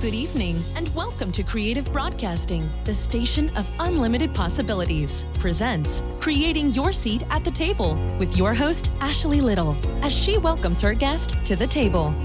Good evening, and welcome to Creative Broadcasting, the station of unlimited possibilities, presents Creating Your Seat at the Table with your host, Ashley Little, as she welcomes her guest to the table.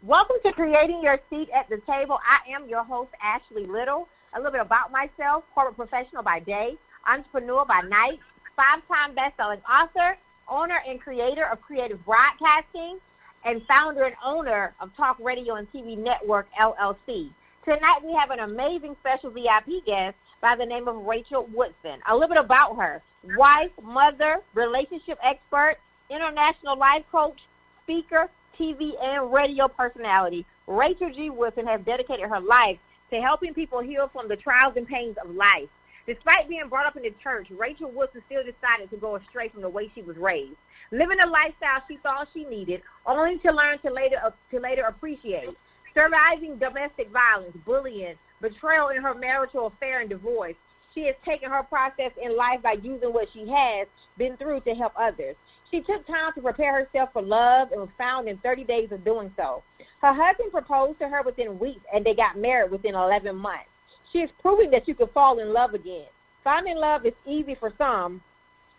Welcome to Creating Your Seat at the Table. I am your host, Ashley Little. A little bit about myself: corporate professional by day, entrepreneur by night, 5-time best-selling author, owner and creator of Creative Broadcasting, and founder and owner of Talk Radio and TV Network, LLC. Tonight we have an amazing special VIP guest by the name of Rachel Woodson. A little bit about her: wife, mother, relationship expert, international life coach, speaker, TV and radio personality. Rachel G. Woodson has dedicated her life to helping people heal from the trials and pains of life. Despite being brought up in the church, Rachel Woodson still decided to go astray from the way she was raised, living a lifestyle she thought she needed, only to learn to later appreciate. Surviving domestic violence, bullying, betrayal in her marital affair and divorce, she has taken her process in life by using what she has been through to help others. She took time to prepare herself for love and was found in 30 days of doing so. Her husband proposed to her within weeks, and they got married within 11 months. She is proving that you can fall in love again. Finding love is easy for some,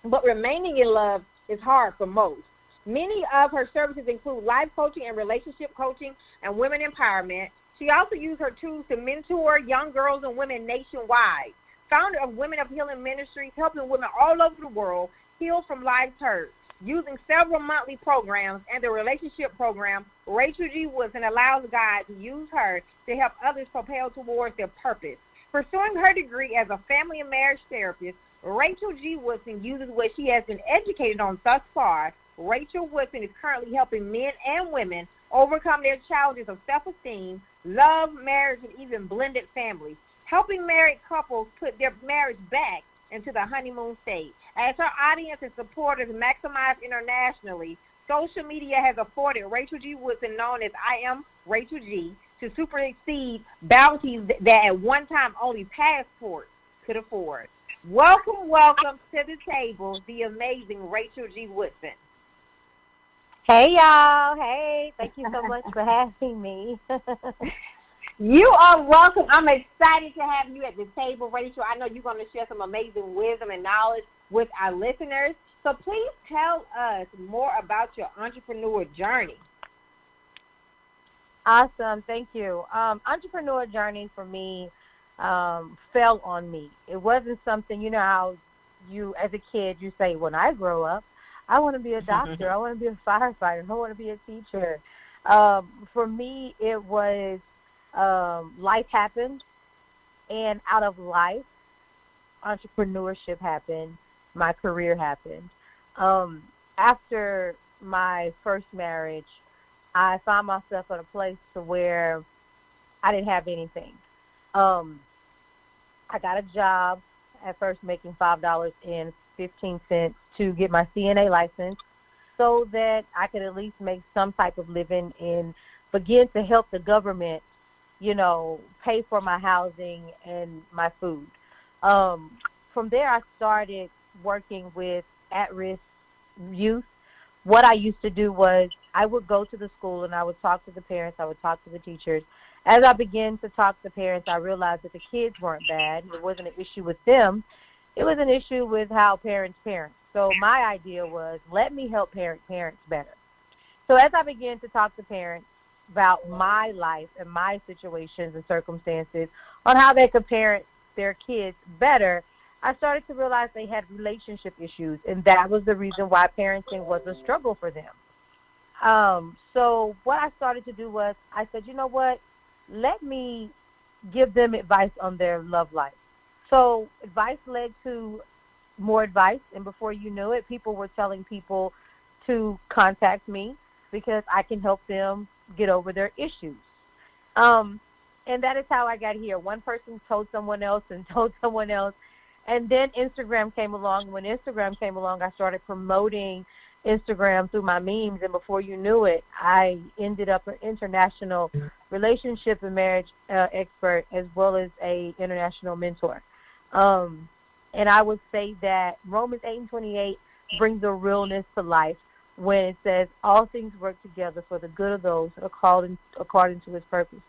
but remaining in love is hard for most. Many of her services include life coaching and relationship coaching and women empowerment. She also used her tools to mentor young girls and women nationwide. Founder of Women of Healing Ministries, helping women all over the world heal from life's hurt. Using several monthly programs and the relationship program, Rachel G. Woodson allows God to use her to help others propel towards their purpose. Pursuing her degree as a family and marriage therapist, Rachel G. Woodson uses what she has been educated on thus far. Rachel Woodson is currently helping men and women overcome their challenges of self-esteem, love, marriage, and even blended families, helping married couples put their marriage back into the honeymoon state. As her audience and supporters maximize internationally, social media has afforded Rachel G. Woodson, known as I Am Rachel G., to supersede bounties that at one time only passports could afford. Welcome to the table, the amazing Rachel G. Woodson. Hey, y'all. Hey, thank you so much for having me. You are welcome. I'm excited to have you at the table, Rachel. I know you're going to share some amazing wisdom and knowledge with our listeners. So please tell us more about your entrepreneur journey. Awesome. Thank you. Entrepreneur journey for me fell on me. It wasn't something, you know how you, as a kid, you say, when I grow up, I want to be a doctor. I want to be a firefighter. I want to be a teacher. For me, it was life happened, and out of life, entrepreneurship happened. My career happened. After my first marriage, I found myself in a place to where I didn't have anything. I got a job at first making $5.15 to get my CNA license so that I could at least make some type of living and begin to help the government, you know, pay for my housing and my food. From there, I started working with at-risk youth. What I used to do was I would go to the school and I would talk to the parents, I would talk to the teachers. As I began to talk to parents, I realized that the kids weren't bad. It wasn't an issue with them. It was an issue with how parents parent. So my idea was, let me help parents better. So as I began to talk to parents about my life and my situations and circumstances on how they could parent their kids better, I started to realize they had relationship issues, and that was the reason why parenting was a struggle for them. So what I started to do was I said, you know what, let me give them advice on their love life. So advice led to more advice, and before you knew it, people were telling people to contact me because I can help them get over their issues. And that is how I got here. One person told someone else and told someone else. And then Instagram came along. When Instagram came along, I started promoting Instagram through my memes. And before you knew it, I ended up an international relationship and marriage expert as well as a international mentor. And I would say that Romans 8:28 brings a realness to life when it says all things work together for the good of those that are called according to his purpose.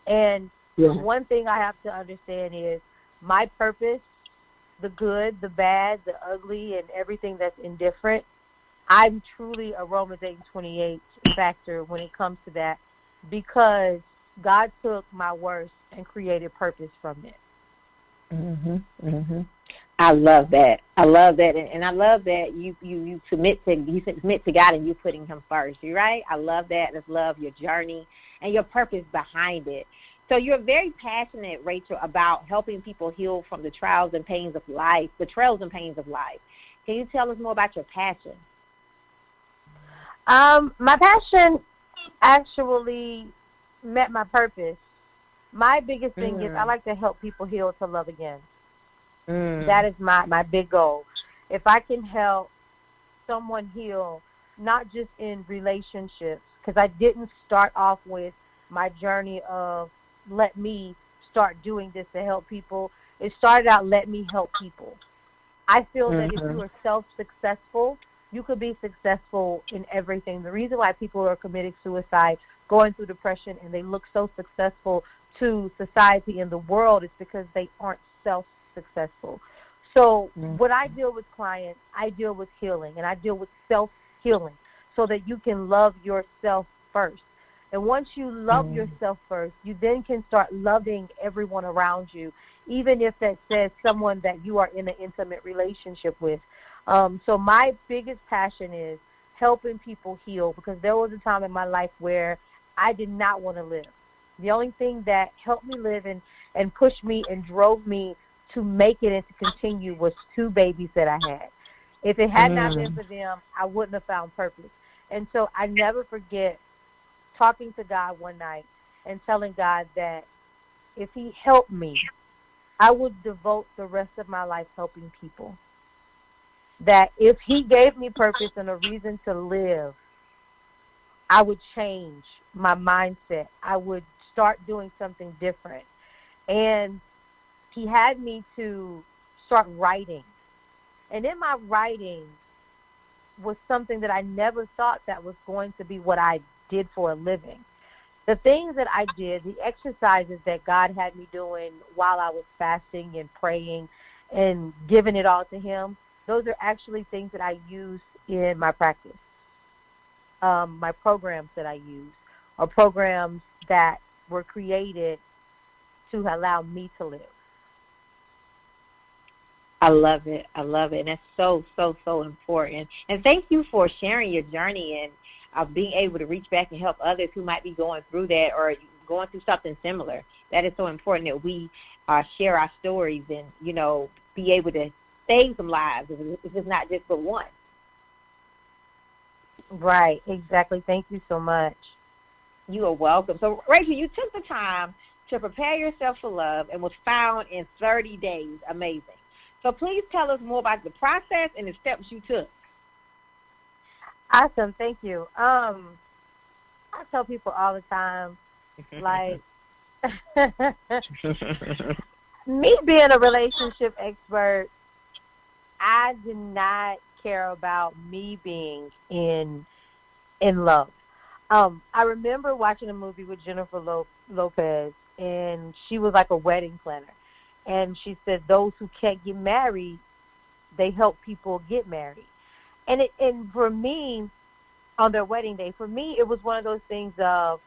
And one thing I have to understand is my purpose, the good, the bad, the ugly, and everything that's indifferent, I'm truly a Romans 8:28 factor when it comes to that, because God took my worst and created purpose from it. I love that. I love that, and I love that you submit to God and you putting Him first. You're right. I love that. I love your journey and your purpose behind it. So you're very passionate, Rachel, about helping people heal from the trials and pains of life. Can you tell us more about your passion? My passion actually met my purpose. My biggest thing is I like to help people heal to love again. That is my big goal. If I can help someone heal, not just in relationships, because I didn't start off with my journey of let me start doing this to help people. It started out, let me help people. I feel that if you are self-successful, you could be successful in everything. The reason why people are committing suicide, going through depression, and they look so successful to society and the world is because they aren't self-successful. So when I deal with clients, I deal with healing, and I deal with self-healing so that you can love yourself first. And once you love yourself first, you then can start loving everyone around you, even if that says someone that you are in an intimate relationship with. So my biggest passion is helping people heal, because there was a time in my life where I did not want to live. The only thing that helped me live and pushed me and drove me to make it and to continue was 2 babies that I had. If it had not been for them, I wouldn't have found purpose. And so I never forget talking to God one night and telling God that if He helped me, I would devote the rest of my life helping people. That if He gave me purpose and a reason to live, I would change my mindset. I would start doing something different. And He had me to start writing. And in my writing was something that I never thought that was going to be what I did for a living. The things that I did, the exercises that God had me doing while I was fasting and praying and giving it all to Him, those are actually things that I use in my practice. My programs that I use are programs that were created to allow me to live. I love it. And that's so, so, so important. And thank you for sharing your journey and being able to reach back and help others who might be going through that or going through something similar. That is so important that we share our stories and, be able to save some lives if it's not just for one. Right, exactly. Thank you so much. You are welcome. So, Rachel, you took the time to prepare yourself for love and was found in 30 days. Amazing. So please tell us more about the process and the steps you took. Awesome. Thank you. I tell people all the time, like, me being a relationship expert, I did not care about me being in love. I remember watching a movie with Jennifer Lopez, and she was like a wedding planner. And she said those who can't get married, they help people get married. And for me, on their wedding day, for me, it was one of those things of,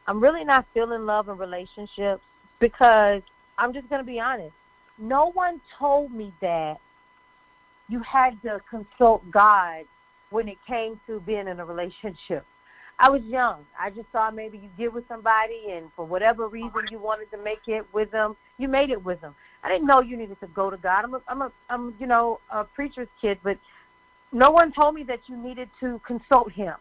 I'm really not feeling love in relationships because I'm just going to be honest. No one told me that you had to consult God when it came to being in a relationship. I was young. I just thought maybe you get with somebody and for whatever reason you wanted to make it with them, you made it with them. I didn't know you needed to go to God. I'm a preacher's kid, but no one told me that you needed to consult Him.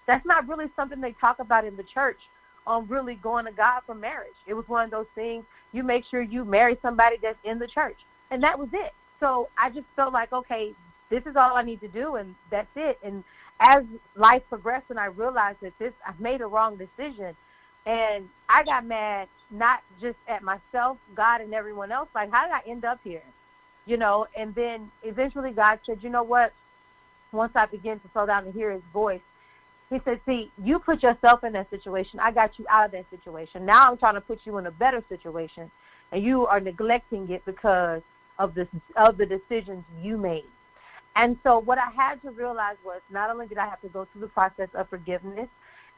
That's not really something they talk about in the church on really going to God for marriage. It was one of those things, you make sure you marry somebody that's in the church. And that was it. So I just felt like, okay, this is all I need to do, and that's it. And as life progressed and I realized that I've made a wrong decision, and I got mad not just at myself, God, and everyone else. Like, how did I end up here? And then eventually God said, you know what? once I began to slow down and hear his voice, he said, see, you put yourself in that situation. I got you out of that situation. Now I'm trying to put you in a better situation, and you are neglecting it because of the decisions you made. And so what I had to realize was not only did I have to go through the process of forgiveness,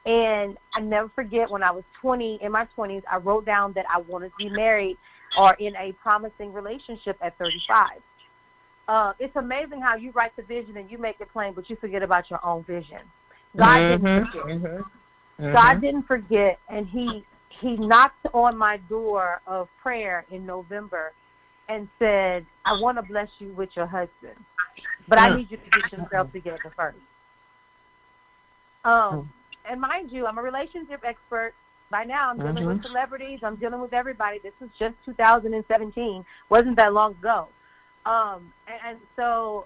and I never forget when I was in my 20s, I wrote down that I wanted to be married or in a promising relationship at 35. It's amazing how you write the vision and you make it plain, but you forget about your own vision. God didn't forget. God didn't forget, and he knocked on my door of prayer in November and said, I want to bless you with your husband, but I need you to get yourself together first. And mind you, I'm a relationship expert. By now, I'm dealing with celebrities. I'm dealing with everybody. This was just 2017. Wasn't that long ago. And so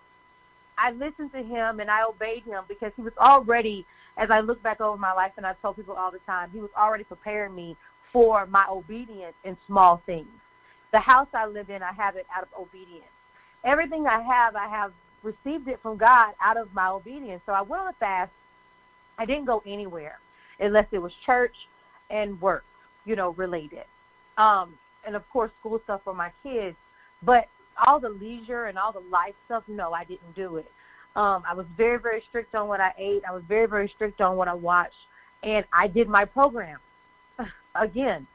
I listened to him and I obeyed him because he was already, as I look back over my life, and I tell people all the time, he was already preparing me for my obedience in small things. The house I live in, I have it out of obedience. Everything I have received it from God out of my obedience. So I went on a fast. I didn't go anywhere unless it was church and work, related. And, of course, school stuff for my kids. But all the leisure and all the life stuff, no, I didn't do it. I was very, very strict on what I ate. I was very, very strict on what I watched. And I did my program again.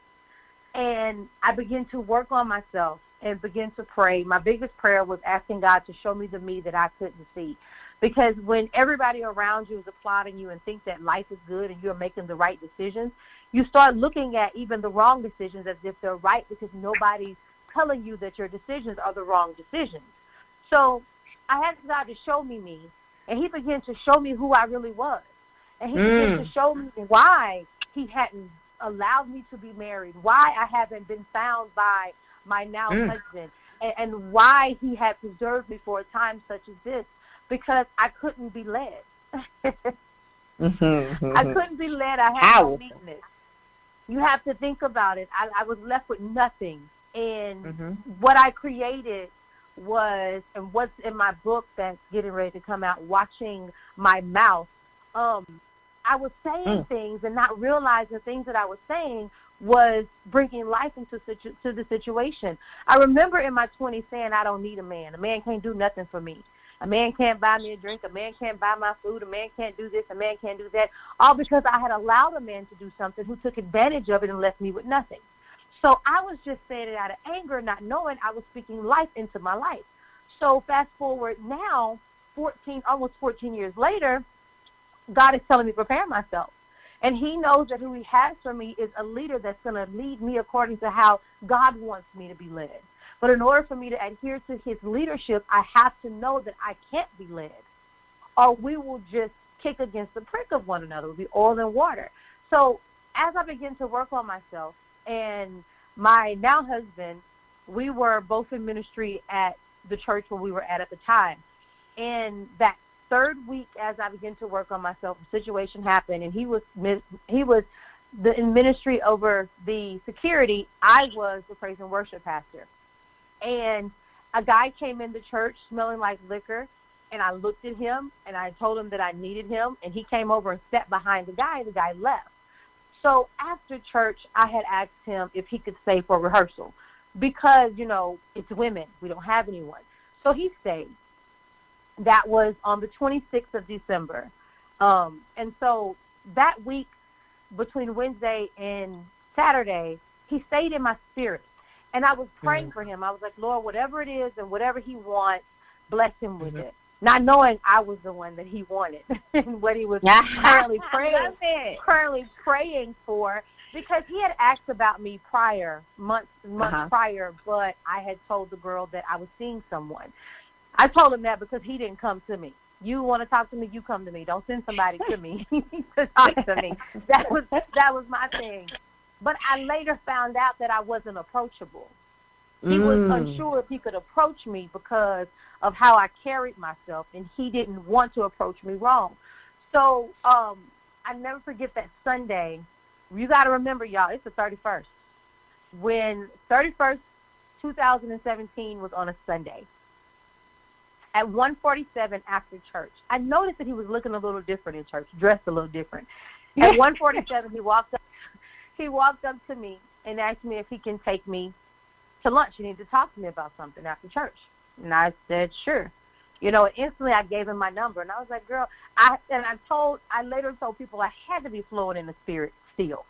And I began to work on myself and begin to pray. My biggest prayer was asking God to show me the me that I couldn't see. Because when everybody around you is applauding you and think that life is good and you're making the right decisions, you start looking at even the wrong decisions as if they're right because nobody's telling you that your decisions are the wrong decisions. So I had God to show me, and he began to show me who I really was. And he began to show me why he hadn't allowed me to be married, why I haven't been found by my now husband, and why he had preserved me for a time such as this, because I couldn't be led. I couldn't be led. I had no meekness. You have to think about it. I was left with nothing. And what I created was, and what's in my book that's getting ready to come out, Watching My Mouth, I was saying things and not realizing the things that I was saying was bringing life into the situation. I remember in my 20s saying, I don't need a man. A man can't do nothing for me. A man can't buy me a drink. A man can't buy my food. A man can't do this. A man can't do that. All because I had allowed a man to do something who took advantage of it and left me with nothing. So I was just saying it out of anger, not knowing I was speaking life into my life. So fast forward now, almost 14 years later, God is telling me to prepare myself. And he knows that who he has for me is a leader that's going to lead me according to how God wants me to be led. But in order for me to adhere to his leadership, I have to know that I can't be led, or we will just kick against the prick of one another. It will be oil and water. So as I begin to work on myself, and my now husband, we were both in ministry at the church where we were at the time. And that third week, as I began to work on myself, a situation happened, and he was in ministry over the security. I was the praise and worship pastor. And a guy came in the church smelling like liquor, and I looked at him, and I told him that I needed him, and he came over and sat behind the guy. The guy left. So after church, I had asked him if he could stay for rehearsal because, it's women. We don't have anyone. So he stayed. That was on the 26th of December. And so that week between Wednesday and Saturday, he stayed in my spirit. And I was praying for him. I was like, Lord, whatever it is and whatever he wants, bless him with it. Not knowing I was the one that he wanted and what he was currently praying for, because he had asked about me months prior, but I had told the girl that I was seeing someone. I told him that because he didn't come to me. You want to talk to me, you come to me. Don't send somebody to me to talk to me. That was my thing. But I later found out that I wasn't approachable. He was unsure if he could approach me because of how I carried myself, and he didn't want to approach me wrong. So I never forget that Sunday. You got to remember, y'all, it's the 31st. When 31st, 2017 was on a Sunday. At 1:47 after church, I noticed that he was looking a little different in church, dressed a little different. At 1:47, he walked up to me and asked me if he can take me to lunch. He needed to talk to me about something after church. And I said, sure. Instantly I gave him my number, and I was like, girl, I later told people I had to be flowing in the spirit still,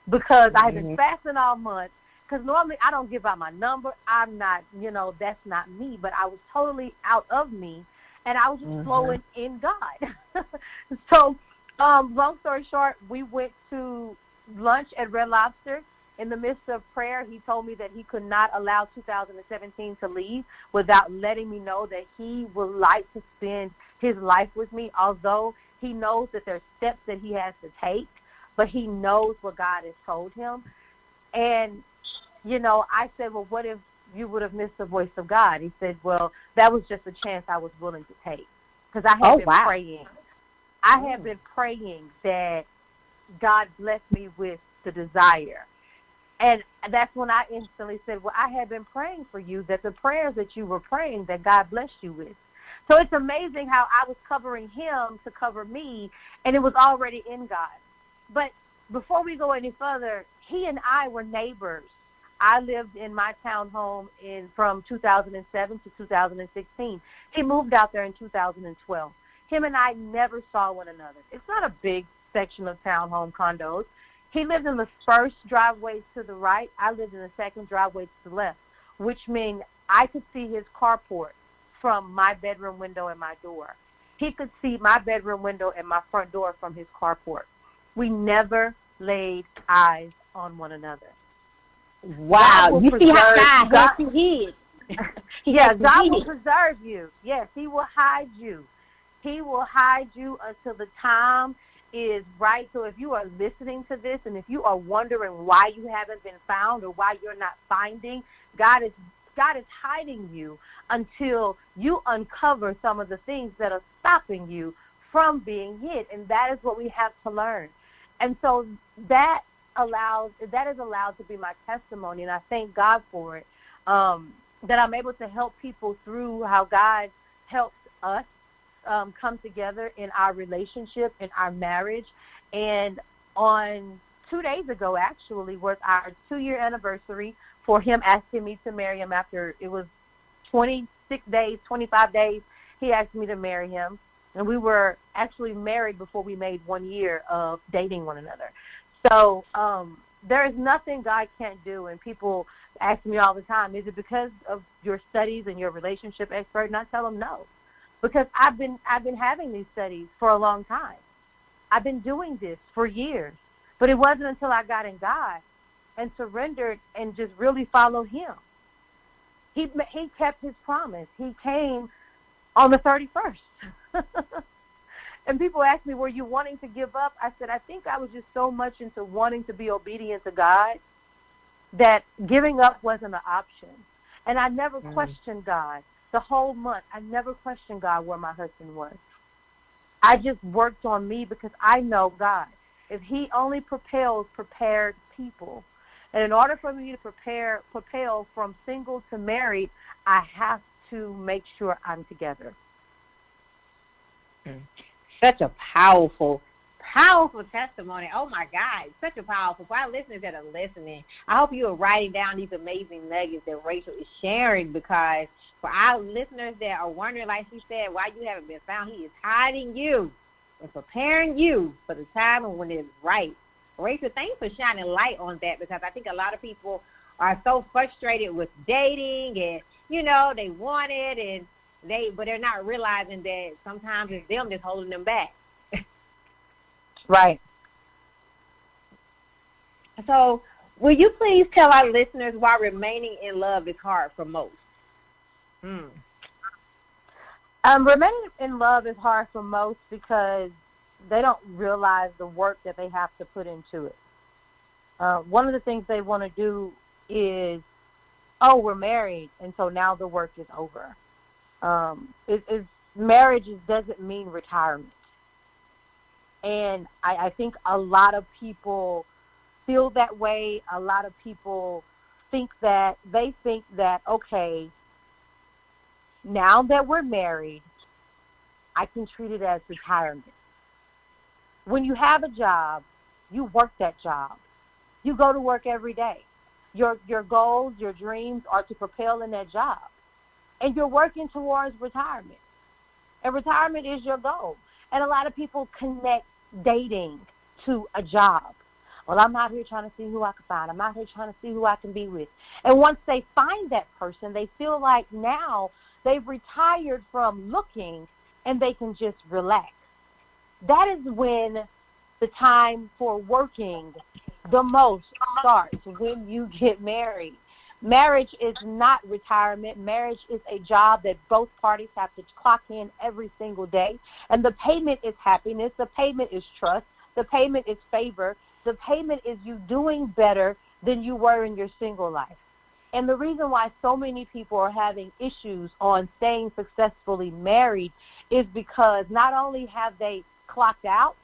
because I had been fasting all month. Because normally I don't give out my number. I'm not, that's not me. But I was totally out of me, and I was just flowing in God. So, long story short, we went to lunch at Red Lobster. In the midst of prayer, he told me that he could not allow 2017 to leave without letting me know that he would like to spend his life with me, although he knows that there's steps that he has to take, but he knows what God has told him. And I said, well, what if you would have missed the voice of God? He said, well, that was just a chance I was willing to take, because I had been praying. I had been praying that God bless me with the desire. And that's when I instantly said, well, I had been praying for you, that the prayers that you were praying, that God blessed you with. So it's amazing how I was covering him to cover me, and it was already in God. But before we go any further, he and I were neighbors. I lived in my townhome from 2007 to 2016. He moved out there in 2012. Him and I never saw one another. It's not a big section of townhome condos. He lived in the first driveway to the right. I lived in the second driveway to the left, which means I could see his carport from my bedroom window and my door. He could see my bedroom window and my front door from his carport. We never laid eyes on one another. Wow, you see how God has you hid. Yeah, God will preserve you. Yes, he will hide you. He will hide you until the time is right. So if you are listening to this, and if you are wondering why you haven't been found or why you're not finding, God is hiding you until you uncover some of the things that are stopping you from being hid. And that is what we have to learn. And so that is allowed to be my testimony, and I thank God for it, that I'm able to help people through how God helps us come together in our relationship, in our marriage. And on 2 days ago, actually, was our 2-year anniversary for him asking me to marry him after it was 26 days, 25 days. He asked me to marry him, and we were actually married before we made 1 year of dating one another. So there is nothing God can't do, and people ask me all the time, is it because of your studies and your relationship expert? And I tell them no, because I've been having these studies for a long time. I've been doing this for years, but it wasn't until I got in God and surrendered and just really followed him. He kept his promise. He came on the 31st. And people ask me, were you wanting to give up? I said, I think I was just so much into wanting to be obedient to God that giving up wasn't an option. And I never questioned God. The whole month, I never questioned God where my husband was. I just worked on me, because I know God. If he only propels prepared people. And in order for me to propel from single to married, I have to make sure I'm together. Such a powerful testimony. Oh, my God. Such a powerful. For our listeners that are listening, I hope you are writing down these amazing nuggets that Rachel is sharing, because for our listeners that are wondering, like she said, why you haven't been found, he is hiding you and preparing you for the time when it's right. Rachel, thanks for shining light on that, because I think a lot of people are so frustrated with dating and, they want it, but they're not realizing that sometimes it's them that's holding them back. Right. So, will you please tell our listeners why remaining in love is hard for most? Remaining in love is hard for most because they don't realize the work that they have to put into it. One of the things they want to do is, we're married, and so now the work is over. Marriage doesn't mean retirement. And I think a lot of people feel that way. A lot of people think that, okay, Now that we're married, I can treat it as retirement. When you have a job, you work that job. You go to work every day. Your goals, your dreams are to propel in that job. And you're working towards retirement. And retirement is your goal. And a lot of people connect dating to a job. Well, I'm out here trying to see who I can find. I'm out here trying to see who I can be with. And once they find that person, they feel like now they've retired from looking and they can just relax. That is when the time for working the most starts, when you get married. Marriage is not retirement. Marriage is a job that both parties have to clock in every single day. And the payment is happiness. The payment is trust. The payment is favor. The payment is you doing better than you were in your single life. And the reason why so many people are having issues on staying successfully married is because not only have they clocked out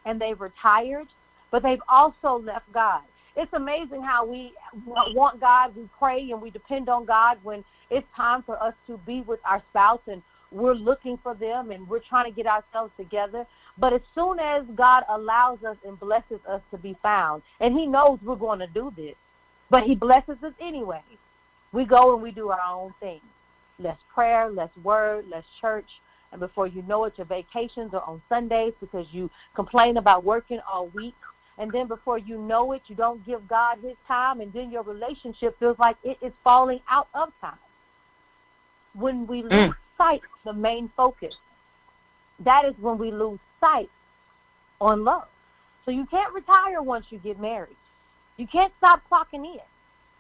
and they've retired, but they've also left God. It's amazing how we want God, we pray, and we depend on God when it's time for us to be with our spouse and we're looking for them and we're trying to get ourselves together. But as soon as God allows us and blesses us to be found, and he knows we're going to do this, but he blesses us anyway, we go and we do our own thing. Less prayer, less word, less church, and before you know it, your vacations are on Sundays because you complain about working all week. And then before you know it, you don't give God his time, and then your relationship feels like it is falling out of time. When we lose sight of the main focus, that is when we lose sight on love. So you can't retire once you get married. You can't stop clocking in.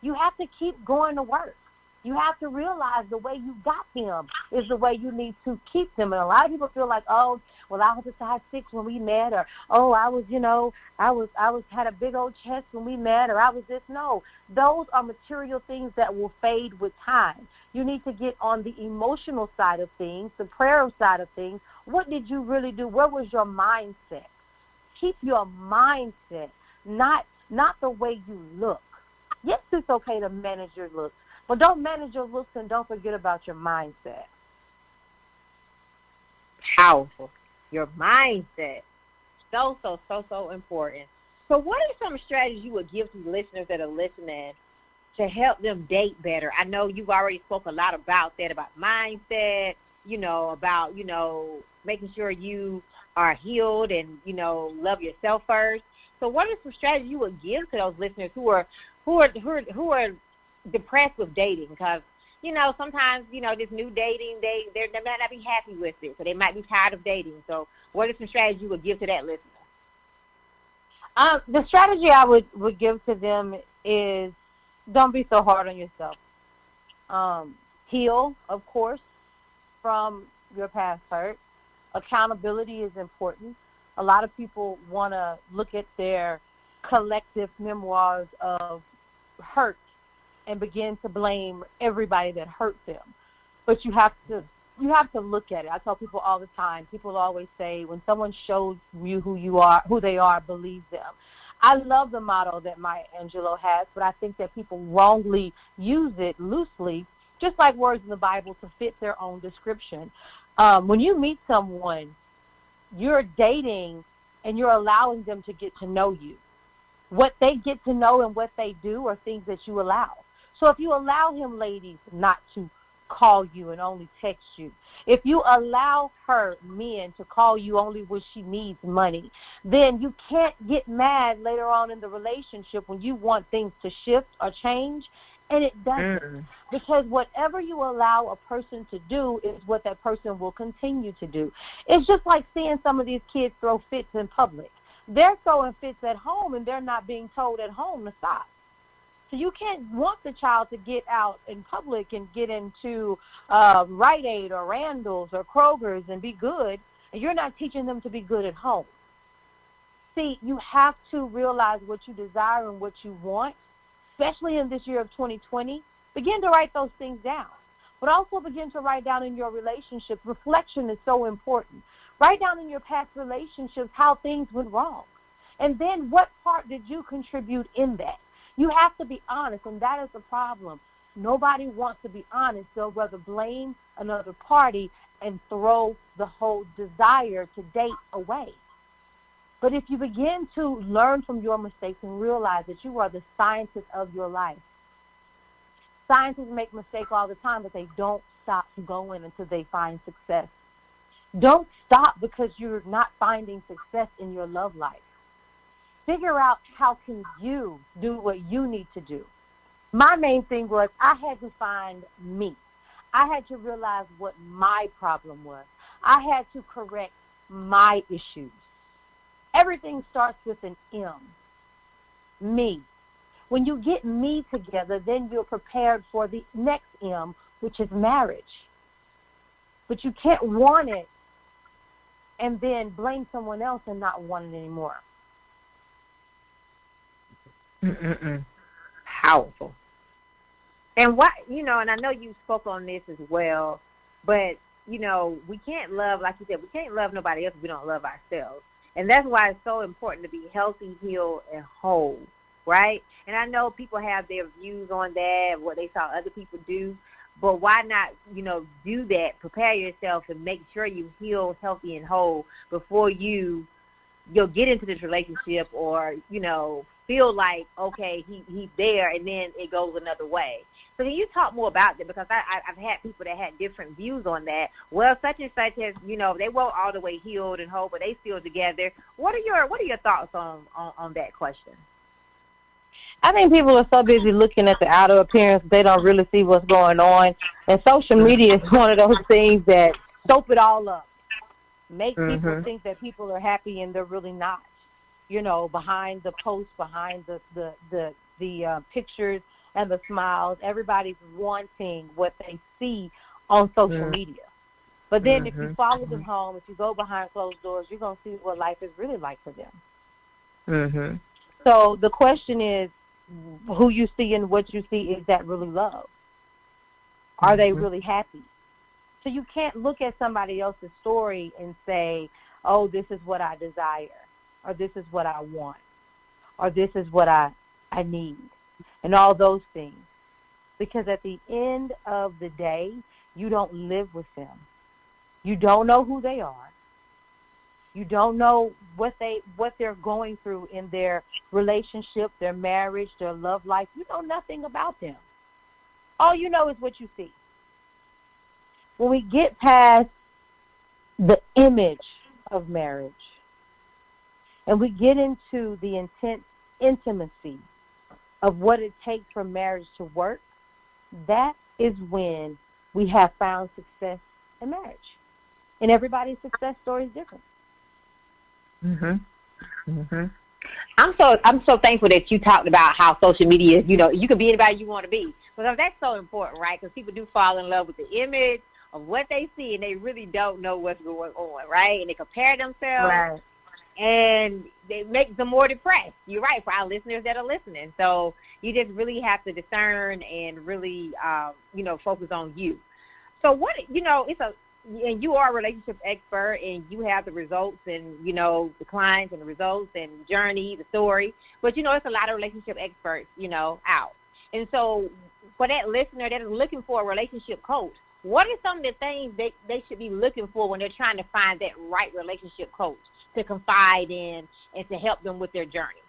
You have to keep going to work. You have to realize the way you got them is the way you need to keep them. And a lot of people feel like, oh, well, I was a size 6 when we met, or oh, I had a big old chest when we met, or I was this. No, those are material things that will fade with time. You need to get on the emotional side of things, the prayer side of things. What did you really do? Where was your mindset? Keep your mindset, not the way you look. Yes, it's okay to manage your looks, but don't manage your looks and don't forget about your mindset. Powerful. Your mindset. So important. So what are some strategies you would give to listeners that are listening to help them date better? I know you've already spoke a lot about that, about mindset, about, making sure you are healed and, love yourself first. So what are some strategies you would give to those listeners who are depressed with dating? Because, sometimes, this new dating, they might not be happy with it, so they might be tired of dating. So what are some strategies you would give to that listener? The strategy I would give to them is don't be so hard on yourself. Heal, of course, from your past hurt. Accountability is important. A lot of people want to look at their collective memoirs of hurt and begin to blame everybody that hurt them. But you have to look at it. I tell people all the time, people always say, when someone shows you who they are, believe them. I love the motto that Maya Angelou has, but I think that people wrongly use it loosely, just like words in the Bible, to fit their own description. When you meet someone, you're dating and you're allowing them to get to know you. What they get to know and what they do are things that you allow. So if you allow him, ladies, not to call you and only text you, if you allow her, men, to call you only when she needs money, then you can't get mad later on in the relationship when you want things to shift or change, and it doesn't. Because whatever you allow a person to do is what that person will continue to do. It's just like seeing some of these kids throw fits in public. They're throwing fits at home, and they're not being told at home to stop. So you can't want the child to get out in public and get into Rite Aid or Randall's or Kroger's and be good, and you're not teaching them to be good at home. See, you have to realize what you desire and what you want, especially in this year of 2020. Begin to write those things down, but also begin to write down in your relationship. Reflection is so important. Write down in your past relationships how things went wrong, and then what part did you contribute in that? You have to be honest, and that is the problem. Nobody wants to be honest. They'll rather blame another party and throw the whole desire to date away. But if you begin to learn from your mistakes and realize that you are the scientist of your life, scientists make mistakes all the time, but they don't stop going until they find success. Don't stop because you're not finding success in your love life. Figure out how can you do what you need to do. My main thing was I had to find me. I had to realize what my problem was. I had to correct my issues. Everything starts with an M, me. When you get me together, then you're prepared for the next M, which is marriage. But you can't want it and then blame someone else and not want it anymore. Powerful. And what, and I know you spoke on this as well, but, we can't love, like you said, we can't love nobody else if we don't love ourselves. And that's why it's so important to be healthy, healed, and whole, right? And I know people have their views on that, what they saw other people do, but why not, do that, prepare yourself and make sure you heal, healthy, and whole before you'll get into this relationship or, feel like, okay, he's there, and then it goes another way. So can you talk more about that? Because I've had people that had different views on that. Well, such and such as, they weren't all the way healed and whole, but they still together. What are your thoughts on that question? I think people are so busy looking at the outer appearance, they don't really see what's going on. And social media is one of those things that soap it all up. Make people think that people are happy and they're really not. Behind the posts, behind the pictures and the smiles, everybody's wanting what they see on social media. But then if you follow them home, if you go behind closed doors, you're going to see what life is really like for them. So the question is, who you see and what you see, is that really love? Are they really happy? So you can't look at somebody else's story and say, oh, this is what I desire, or this is what I want, or this is what I need, and all those things. Because at the end of the day, you don't live with them. You don't know who they are. You don't know what they're going through in their relationship, their marriage, their love life. You know nothing about them. All you know is what you see. When we get past the image of marriage and we get into the intense intimacy of what it takes for marriage to work, that is when we have found success in marriage. And everybody's success story is different. I'm so thankful that you talked about how social media, you can be anybody you want to be. Because that's so important, right? Because people do fall in love with the image of what they see, and they really don't know what's going on, right? And they compare themselves, right, and they make them more depressed. You're right, for our listeners that are listening. So you just really have to discern and really, focus on you. So what, and you are a relationship expert, and you have the results and, the clients and the results and journey, the story. But, it's a lot of relationship experts, out. And so for that listener that is looking for a relationship coach, what are some of the things they should be looking for when they're trying to find that right relationship coach to confide in and to help them with their journey?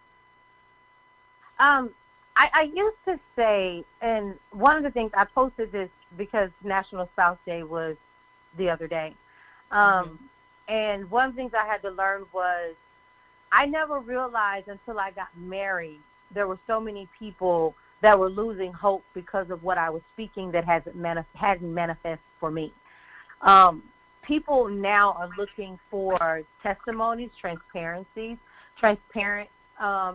I used to say, and one of the things, I posted this because National Spouse Day was the other day. And one of the things I had to learn was I never realized until I got married there were so many people that were losing hope because of what I was speaking that hadn't manifest for me. People now are looking for testimonies, transparent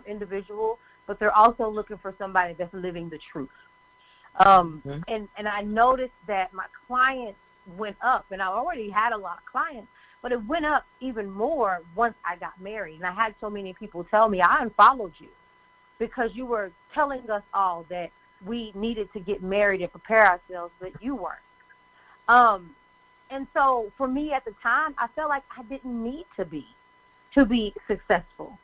individual, but they're also looking for somebody that's living the truth. And I noticed that my clients went up, and I already had a lot of clients, but it went up even more once I got married. And I had so many people tell me, I unfollowed you because you were telling us all that we needed to get married and prepare ourselves, but you weren't. And so for me at the time, I felt like I didn't need to be successful.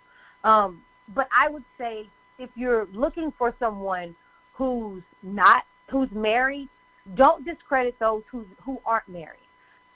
But I would say if you're looking for someone who's not who's married, don't discredit those who aren't married.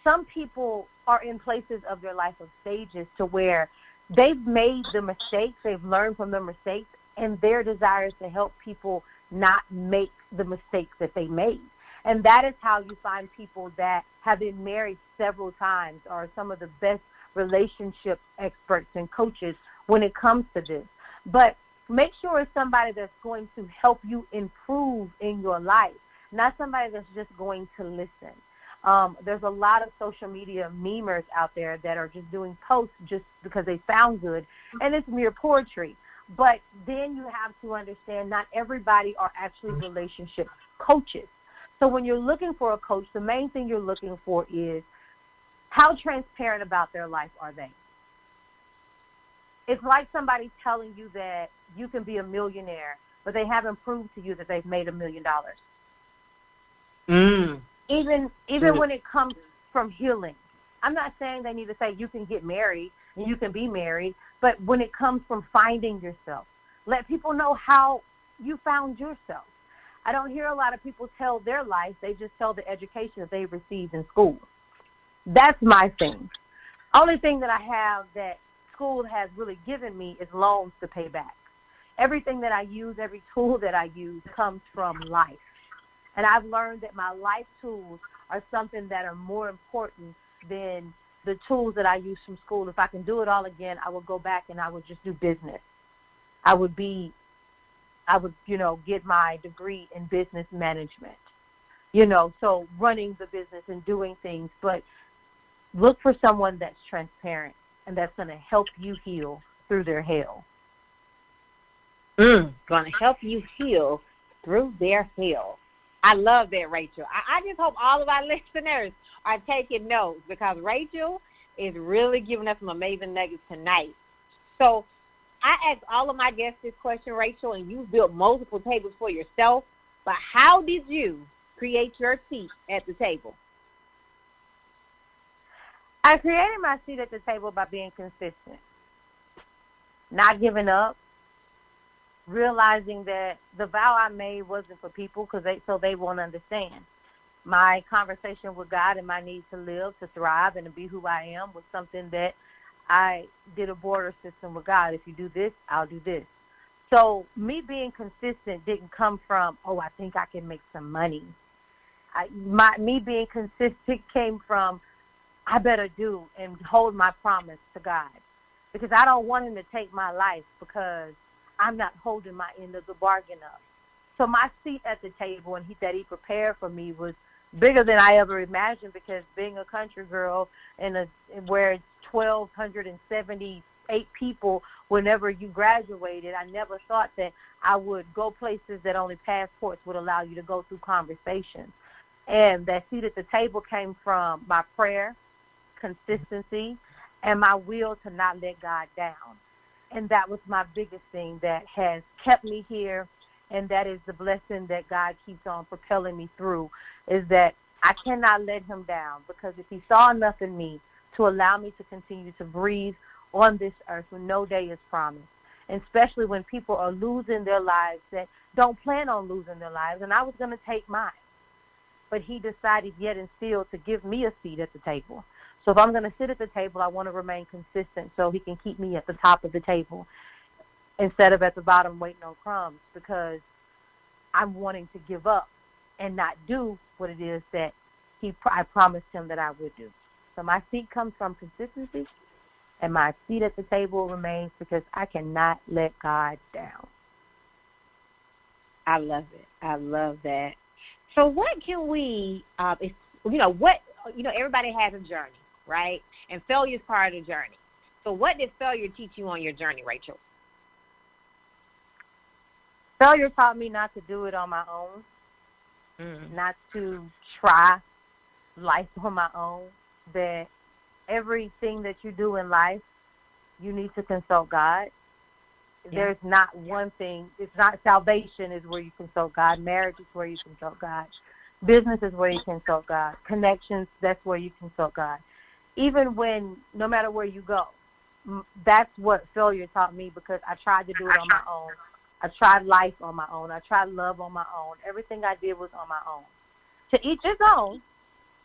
Some people are in places of their life of stages to where they've made the mistakes, they've learned from the mistakes, and their desire is to help people not make the mistakes that they made. And that is how you find people that have been married several times or some of the best relationship experts and coaches when it comes to this. But make sure it's somebody that's going to help you improve in your life, not somebody that's just going to listen. There's a lot of social media memers out there that are just doing posts just because they sound good, and it's mere poetry. But then you have to understand not everybody are actually relationship coaches. So when you're looking for a coach, the main thing you're looking for is how transparent about their life are they? It's like somebody telling you that you can be a millionaire, but they haven't proved to you that they've made $1 million. Even when it comes from healing. I'm not saying they need to say you can get married and you can be married, but when it comes from finding yourself, let people know how you found yourself. I don't hear a lot of people tell their life. They just tell the education that they received in school. That's my thing. Only thing that I have that school has really given me is loans to pay back. Everything that I use, every tool that I use comes from life. And I've learned that my life tools are something that are more important than the tools that I use from school. If I can do it all again, I would go back and I would just do business. I would, get my degree in business management, so running the business and doing things. But look for someone that's transparent and that's going to help you heal through their hell. Going to help you heal through their hell. I love that, Rachel. I just hope all of our listeners are taking notes because Rachel is really giving us some amazing nuggets tonight. So I asked all of my guests this question, Rachel, and you've built multiple tables for yourself, but how did you create your seat at the table? I created my seat at the table by being consistent, not giving up, realizing that the vow I made wasn't for people so they won't understand. My conversation with God and my need to live, to thrive, and to be who I am was something that I did a border system with God. If you do this, I'll do this. So me being consistent didn't come from, I think I can make some money. Me being consistent came from, I better do and hold my promise to God, because I don't want him to take my life because I'm not holding my end of the bargain up. So my seat at the table that he prepared for me was bigger than I ever imagined, because being a country girl where it's 1,278 people whenever you graduated, I never thought that I would go places that only passports would allow you to go through conversations. And that seat at the table came from my prayer, consistency, and my will to not let God down. And that was my biggest thing that has kept me here, and that is the blessing that God keeps on propelling me through, is that I cannot let him down, because if he saw enough in me to allow me to continue to breathe on this earth when no day is promised, and especially when people are losing their lives that don't plan on losing their lives, and I was going to take mine. But he decided yet and still to give me a seat at the table. So if I'm going to sit at the table, I want to remain consistent so he can keep me at the top of the table instead of at the bottom waiting on crumbs, because I'm wanting to give up and not do what it is that I promised him that I would do. So my seat comes from consistency, and my seat at the table remains because I cannot let God down. I love it. I love that. So what can we, everybody has a journey, right? And failure is part of the journey. So what did failure teach you on your journey, Rachel? Failure taught me not to do it on my own, not to try life on my own, that everything that you do in life, you need to consult God. Yeah. There's not one thing. It's not salvation is where you consult God. Marriage is where you consult God. Business is where you consult God. Connections, that's where you consult God. Even when, no matter where you go, that's what failure taught me, because I tried to do it on my own. I tried life on my own. I tried love on my own. Everything I did was on my own. To each his own,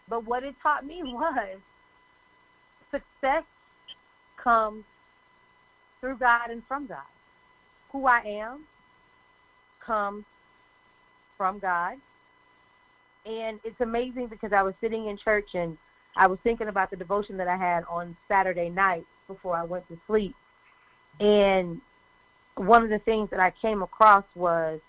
but what it taught me was success comes through God and from God. Who I am comes from God. And it's amazing because I was sitting in church and I was thinking about the devotion that I had on Saturday night before I went to sleep. And one of the things that I came across was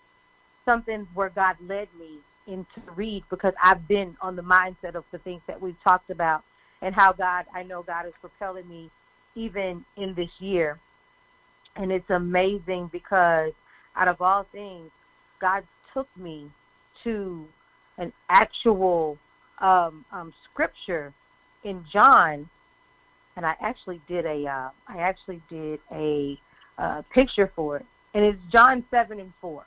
something where God led me in to read, because I've been on the mindset of the things that we've talked about and how I know God is propelling me even in this year. And it's amazing because out of all things, God took me to an actual scripture in John, and I actually did a picture for it, and it's John 7:4.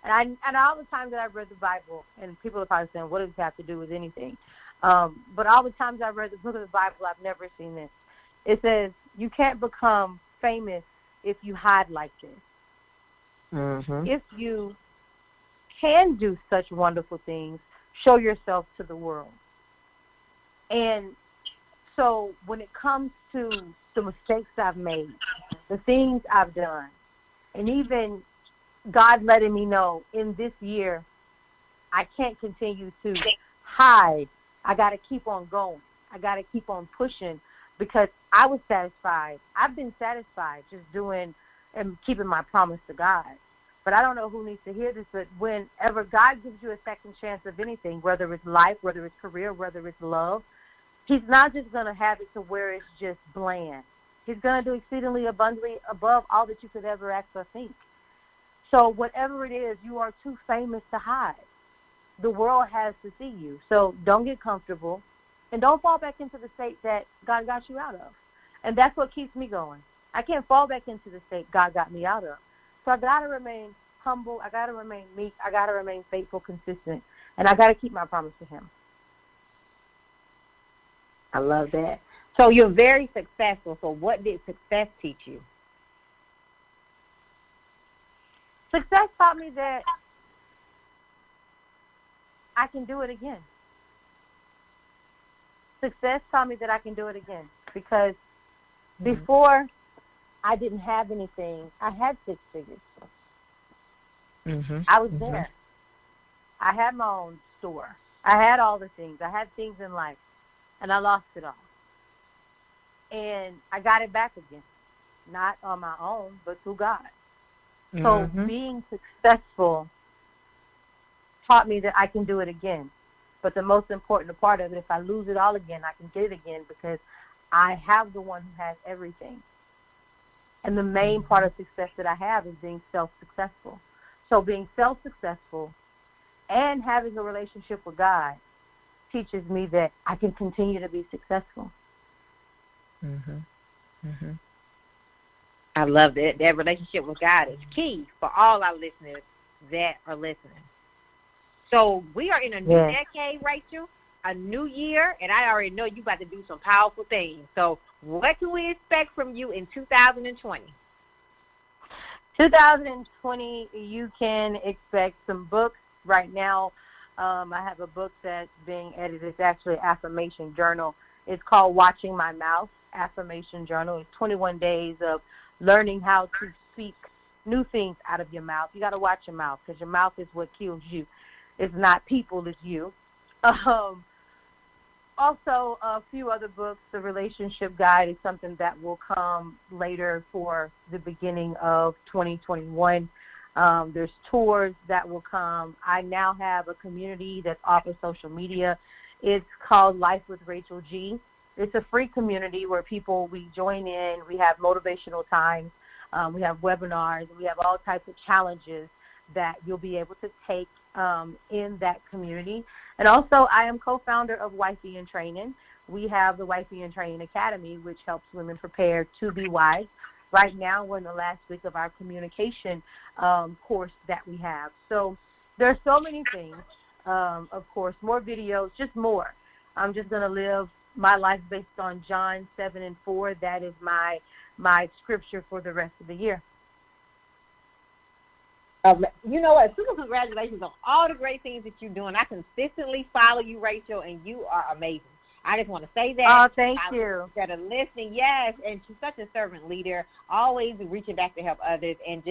And all the times that I've read the Bible, and people are probably saying, what does it have to do with anything? But all the times I've read the book of the Bible, I've never seen this. It says, you can't become famous if you hide like this. Mm-hmm. If you can do such wonderful things, show yourself to the world. And so when it comes to the mistakes I've made, the things I've done, and even God letting me know in this year, I can't continue to hide. I got to keep on going. I got to keep on pushing, because I was satisfied. I've been satisfied just doing and keeping my promise to God. But I don't know who needs to hear this, but whenever God gives you a second chance of anything, whether it's life, whether it's career, whether it's love, He's not just going to have it to where it's just bland. He's going to do exceedingly abundantly above all that you could ever ask or think. So whatever it is, you are too famous to hide. The world has to see you. So don't get comfortable, and don't fall back into the state that God got you out of. And that's what keeps me going. I can't fall back into the state God got me out of. So I got to remain humble. I got to remain meek. I got to remain faithful, consistent, and I got to keep my promise to Him. I love that. So you're very successful. So what did success teach you? Success taught me that I can do it again. Success taught me that I can do it again, because before I didn't have anything. I had 6 figures. I was there. I had my own store. I had all the things. I had things in life, and I lost it all. And I got it back again, not on my own, but through God. So being successful taught me that I can do it again. But the most important part of it, if I lose it all again, I can get it again, because I have the one who has everything. And the main part of success that I have is being self-successful. So being self-successful and having a relationship with God teaches me that I can continue to be successful. I love that. That relationship with God is key for all our listeners that are listening. So we are in a new decade, Rachel, a new year, and I already know you're about to do some powerful things. So what can we expect from you in 2020? 2020, you can expect some books. Right now, I have a book that's being edited. It's actually an affirmation journal. It's called Watching My Mouth Affirmation Journal. It's 21 days of learning how to speak new things out of your mouth. You got to watch your mouth, because your mouth is what kills you. It's not people, it's you. Also, a few other books. The Relationship Guide is something that will come later for the beginning of 2021. There's tours that will come. I now have a community that's off of social media. It's called Life with Rachel G. It's a free community where we join in. We have motivational times. We have webinars. We have all types of challenges that you'll be able to take in that community. And also, I am co-founder of Wifey in Training. We have the Wifey in Training Academy, which helps women prepare to be wives. Right now, we're in the last week of our communication course that we have. So there's so many things. Of course, more videos, just more. I'm just going to live my life based on John 7:4. That is my scripture for the rest of the year. You know what? Super congratulations on all the great things that you're doing. I consistently follow you, Rachel, and you are amazing. I just want to say that. Oh, thank you. That are listening, yes, and she's such a servant leader, always reaching back to help others, and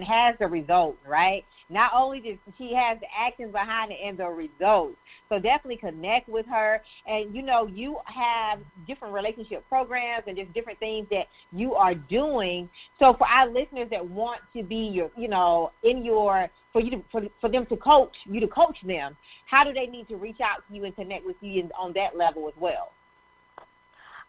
has the result, right? Not only does she has the actions behind it and the results. So definitely connect with her. And, you know, you have different relationship programs and just different things that you are doing. So for our listeners that want to be your, you know, for them to coach them, how do they need to reach out to you and connect with you on that level as well?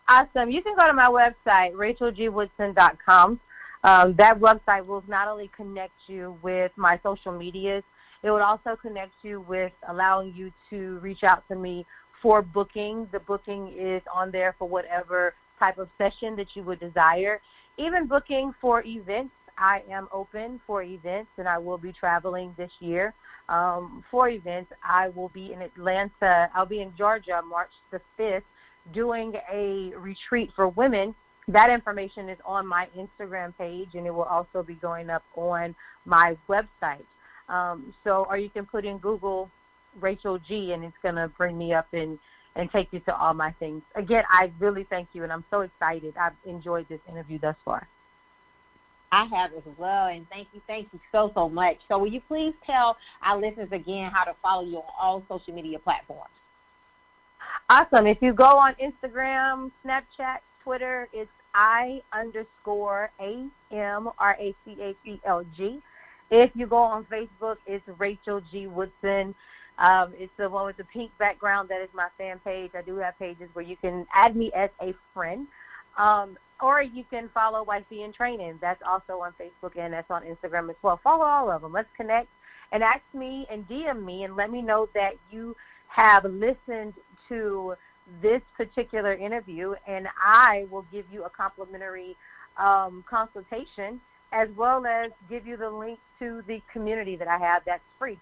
Awesome. You can go to my website, racheljwoodson.com. That website will not only connect you with my social medias, it would also connect you with allowing you to reach out to me for booking. The booking is on there for whatever type of session that you would desire. Even booking for events, I am open for events, and I will be traveling this year for events. I will be in Atlanta. I'll be in Georgia March the 5th doing a retreat for women. That information is on my Instagram page, and it will also be going up on my website. Or you can put in Google Rachel G, and it's going to bring me up and take you to all my things. Again, I really thank you, and I'm so excited. I've enjoyed this interview thus far. I have as well, and thank you so, so much. So will you please tell our listeners again how to follow you on all social media platforms? Awesome. If you go on Instagram, Snapchat, Twitter, it's I_AMRACHELG. If you go on Facebook, it's Rachel G. Woodson. It's the one with the pink background. That is my fan page. I do have pages where you can add me as a friend. Or you can follow Wifey in Training. That's also on Facebook, and that's on Instagram as well. Follow all of them. Let's connect and ask me and DM me and let me know that you have listened to this particular interview, and I will give you a complimentary consultation, as well as give you the link to the community that I have that's free.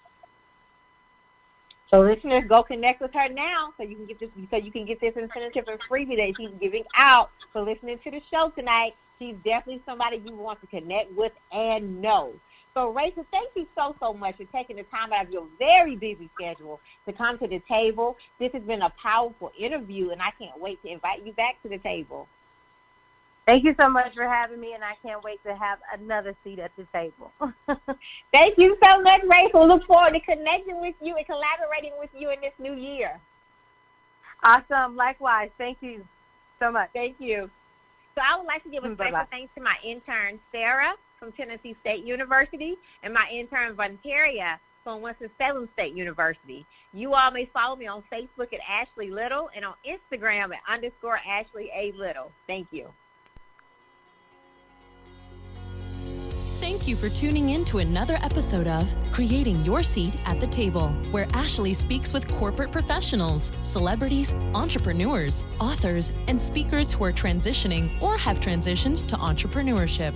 So listeners, go connect with her now so you can get this incentive and freebie that she's giving out for listening to the show tonight. She's definitely somebody you want to connect with and know. So, Rachel, thank you so, so much for taking the time out of your very busy schedule to come to the table. This has been a powerful interview, and I can't wait to invite you back to the table. Thank you so much for having me, and I can't wait to have another seat at the table. Thank you so much, Rachel. Look forward to connecting with you and collaborating with you in this new year. Awesome. Likewise. Thank you so much. Thank you. So I would like to give a special thanks to my intern, Sarah, from Tennessee State University, and my intern, Vontaria, from Winston-Salem State University. You all may follow me on Facebook at Ashley Little and on Instagram at _Ashley A. Little. Thank you. Thank you for tuning in to another episode of Creating Your Seat at the Table, where Ashley speaks with corporate professionals, celebrities, entrepreneurs, authors, and speakers who are transitioning or have transitioned to entrepreneurship.